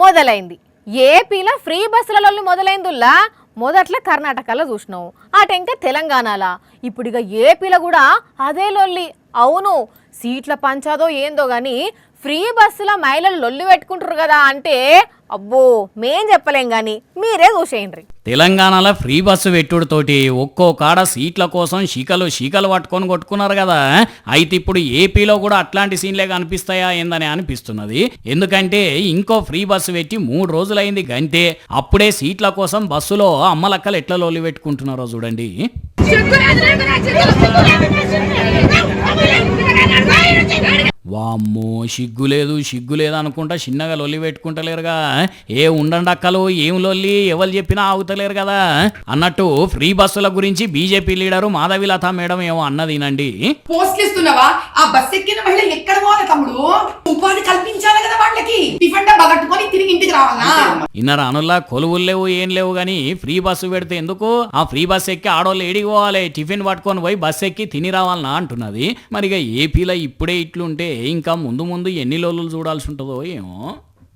మొదలైంది. ఏపీలో ఫ్రీ బస్సులలో మొదలైందుల్లా మొదట్లో కర్ణాటకలో చూసినావు, అటెంక తెలంగాణలో, ఇప్పుడు ఇక ఏపీలో కూడా అదే లొల్లి. అవును, సీట్ల పంచాదో ఏందో గాని ఫ్రీ బస్సుల మహిళలు లొల్లి పెట్టుకుంటారు కదా అంటే అబ్బో మేం చెప్పలేం గాని మీరే చూసేయండి. తెలంగాణలో ఫ్రీ బస్సు పెట్టుడుతోటి ఒక్కో కాడ సీట్ల కోసం శీకలు పట్టుకొని కొట్టుకున్నారు కదా. అయితే ఇప్పుడు ఏపీలో కూడా అట్లాంటి సీన్లే కనిపిస్తాయా ఏందని అనిపిస్తున్నది. ఎందుకంటే ఇంకో ఫ్రీ బస్సు పెట్టి 3 రోజులైంది గంతే, అప్పుడే సీట్ల కోసం బస్సులో అమ్మలక్కలు ఎట్లా లొల్లి పెట్టుకుంటున్నారో చూడండి. వామ్మో, సిగ్గు లేదు అనుకుంటా చిన్నగా లొల్లి పెట్టుకుంటలేరుగా. ఉండండి అక్కలు, ఏం లొల్లి, ఎవరు చెప్పినా ఆగుతలేరు కదా అన్నట్టు ఫ్రీ బస్సుల గురించి బీజేపీ లీడరు మాధవిలత మేడం ఏమో అన్నదినండి. పోస్ట్లు ఇస్తున్నావా? ఆ బస్ ఎక్కిన మహిళ ఎక్కడ పోవాలి తమ్ముడు? ఉపాధి కల్పించాలి కదా వాళ్ళకి. టిఫిన్ డబ్బా కట్టుకొని తిరిగి ఇంటికి రావాలా? ఇన్నర అనుల్లా కొలువులు లేవు ఏం లేవు గాని ఫ్రీ బస్సు పెడితే ఎందుకు? ఆ ఫ్రీ బస్ ఎక్కి ఆడోళ్ళు ఏడికి పోవాలి? టిఫిన్ పట్టుకొని పోయి బస్ ఎక్కి తిని రావాలనా అంటున్నది. మరిగా ఏపీలో ఇప్పుడే ఇట్లుంటే ఇంకా ముందు ఎన్ని లోళ్ళు చూడాల్సి ఉంటుందో ఏమో.